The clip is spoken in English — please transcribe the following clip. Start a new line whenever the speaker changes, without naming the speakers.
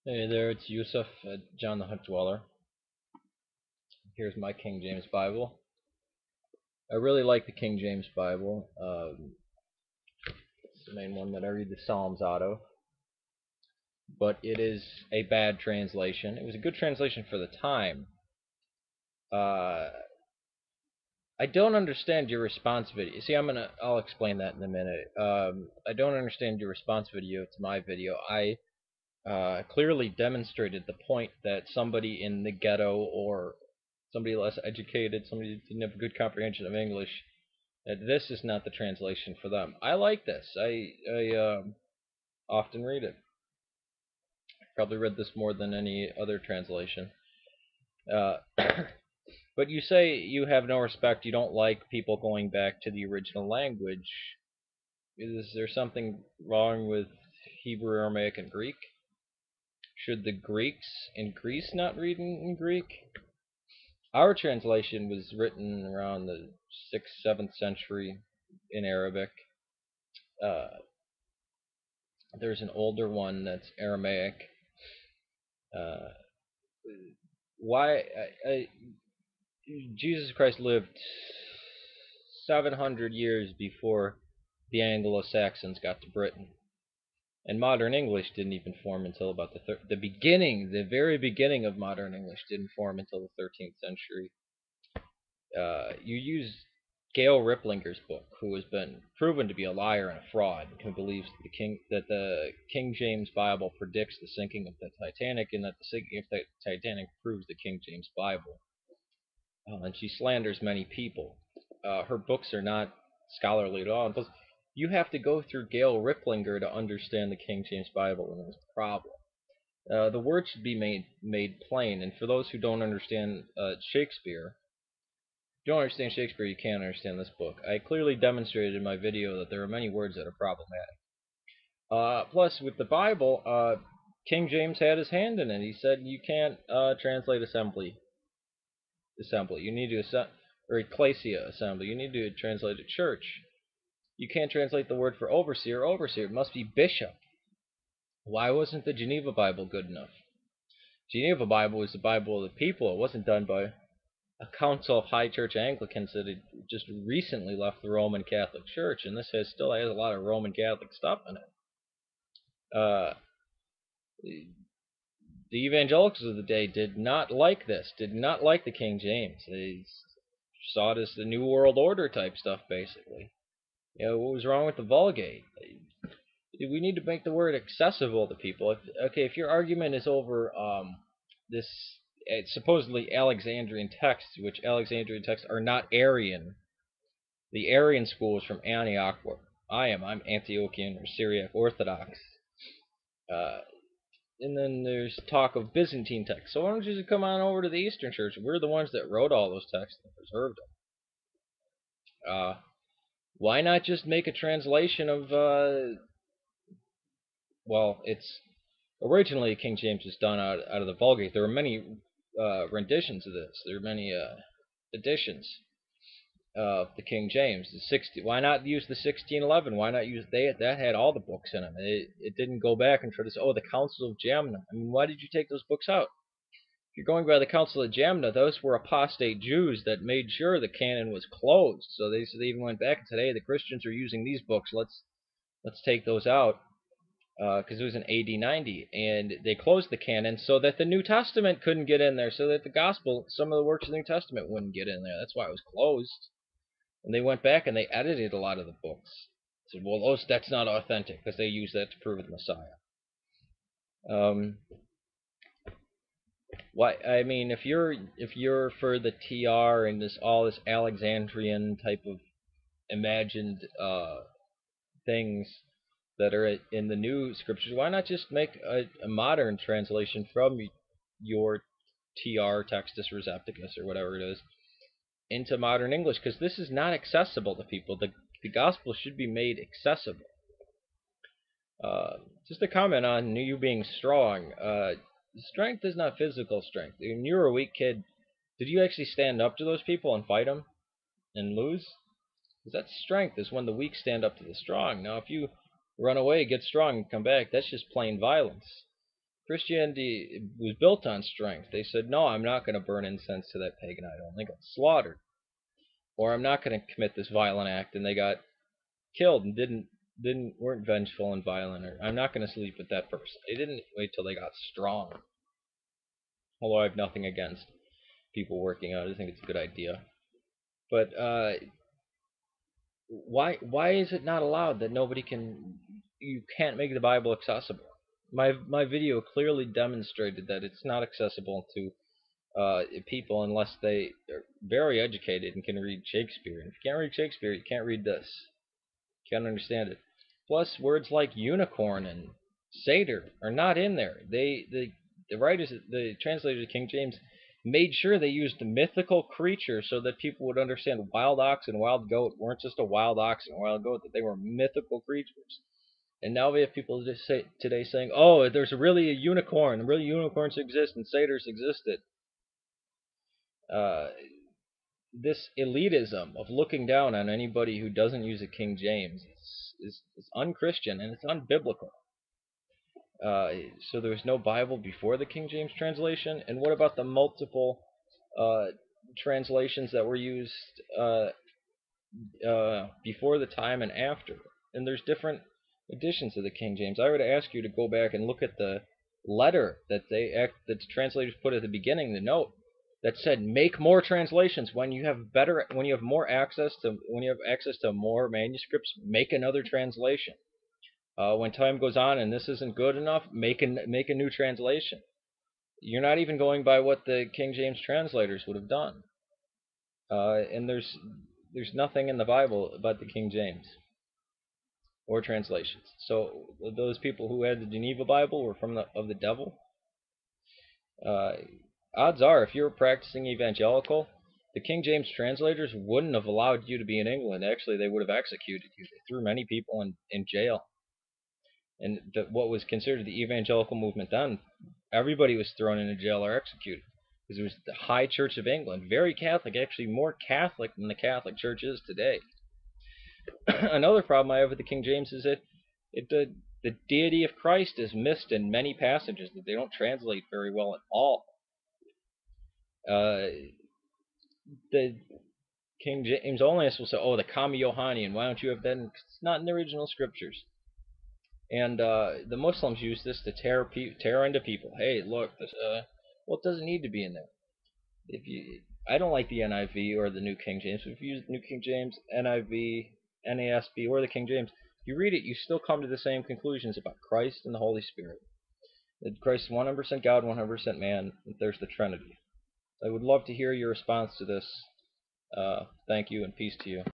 Hey there, it's Yusuf, JohnTheHutDweller. Here's my King James Bible. I really like the King James Bible. It's the main one that I read the Psalms out of. But it is a bad translation. It was a good translation for the time. I don't understand your response video. See, I'll explain that in a minute. I don't understand your response video to my video. I clearly demonstrated the point that somebody in the ghetto or somebody less educated, somebody who didn't have a good comprehension of English, that this is not the translation for them. I like this. I often read it. Probably read this more than any other translation. But you say you have no respect. You don't like people going back to the original language. Is there something wrong with Hebrew, Aramaic, and Greek? Should the Greeks in Greece not read in Greek? Our translation was written around the 6th, 7th century in Arabic. There's an older one that's Aramaic. Why Jesus Christ lived 700 years before the Anglo-Saxons got to Britain, and modern English didn't even form until about the very beginning of modern English didn't form until the 13th century. You use Gail Riplinger's book, who has been proven to be a liar and a fraud, who believes that the King James Bible predicts the sinking of the Titanic, and that the sinking of the Titanic proves the King James Bible. And she slanders many people. Her books are not scholarly at all. And plus, you have to go through Gail Riplinger to understand the King James Bible, and there's a problem. The words should be made plain, and for those who don't understand Shakespeare, you don't understand Shakespeare, you can't understand this book. I clearly demonstrated in my video that there are many words that are problematic. Plus, with the Bible, King James had his hand in it. He said you can't translate assembly. You need to or ecclesia, assembly. You need to translate it church. You can't translate the word for overseer. It must be bishop. Why wasn't the Geneva Bible good enough? Geneva Bible was the Bible of the people. It wasn't done by a council of high church Anglicans that had just recently left the Roman Catholic Church, and this still has a lot of Roman Catholic stuff in it. The evangelicals of the day did not like this, did not like the King James. They saw it as the New World Order type stuff, basically. What was wrong with the Vulgate? We need to make the word accessible to people. If your argument is over this supposedly Alexandrian texts, which Alexandrian texts are not Arian. The Arian school is from Antioch, where I'm Antiochian or Syriac Orthodox. And then there's talk of Byzantine texts. So why don't you just come on over to the Eastern Church? We're the ones that wrote all those texts and preserved them. Why not just make a translation of, well, it's originally King James was done out of the Vulgate. There were many renditions of this. There are many editions of the King James. Why not use the 1611? Why not use that had all the books in it? It didn't go back and try to say, oh, the Council of Jamna. I mean, why did you take those books out? If you're going by the Council of Jamna, those were apostate Jews that made sure the canon was closed. So they even went back and said, hey, the Christians are using these books. Let's take those out. Because it was in AD 90, and they closed the canon so that the New Testament couldn't get in there, so that the Gospel, some of the works of the New Testament wouldn't get in there. That's why it was closed. And they went back and they edited a lot of the books. Said, well, that's not authentic, because they used that to prove the Messiah. Why? I mean, if you're for the TR and all this Alexandrian type of imagined things that are in the new scriptures, why not just make a modern translation from your TR, Textus Recepticus, or whatever it is, into modern English? Because this is not accessible to people. The gospel should be made accessible. Just a comment on you being strong. Strength is not physical strength. When you were a weak kid, did you actually stand up to those people and fight them and lose? Because that's strength, is when the weak stand up to the strong. Now, if you run away, get strong, and come back, that's just plain violence. Christianity was built on strength. They said, no, I'm not going to burn incense to that pagan idol, and they got slaughtered. Or I'm not going to commit this violent act, and they got killed and weren't vengeful and violent. Or I'm not going to sleep with that person. They didn't wait till they got strong. Although I have nothing against people working out. I think it's a good idea. But why is it not allowed that you can't make the Bible accessible? My video clearly demonstrated that it's not accessible to people unless they are very educated and can read Shakespeare. And if you can't read Shakespeare, you can't read this. You can't understand it. Plus, words like unicorn and satyr are not in there. The writers, the translators of King James, made sure they used mythical creatures so that people would understand wild ox and wild goat weren't just a wild ox and a wild goat, that they were mythical creatures. And now we have people today saying, oh, there's really a unicorn. Really unicorns exist and satyrs existed. This elitism of looking down on anybody who doesn't use a King James is unchristian and it's unbiblical. So there's no Bible before the King James translation. And what about the multiple translations that were used before the time and after? And there's different editions of the King James. I would ask you to go back and look at the letter that the translators put at the beginning, the note that said, make more translations. When you have more access to more manuscripts, make another translation. When time goes on and this isn't good enough, make a new translation. You're not even going by what the King James translators would have done. And there's nothing in the Bible about the King James or translations. So those people who had the Geneva Bible were of the devil. Odds are, if you were practicing evangelical, the King James translators wouldn't have allowed you to be in England. Actually, they would have executed you. They threw many people in jail. And what was considered the evangelical movement then, everybody was thrown into jail or executed. Because it was the High Church of England, very Catholic, actually more Catholic than the Catholic Church is today. Another problem I have with the King James is that the deity of Christ is missed in many passages that they don't translate very well at all. The King James onlyists will say, oh, the Kami Yohanian, why don't you have that? It's not in the original scriptures. And the Muslims use this to tear into people. Hey, look, this, well, it doesn't need to be in there. I don't like the NIV or the New King James. If you use the New King James, NIV, NASB, or the King James, you read it, you still come to the same conclusions about Christ and the Holy Spirit. That Christ is 100% God, 100% man. That there's the Trinity. I would love to hear your response to this. Thank you and peace to you.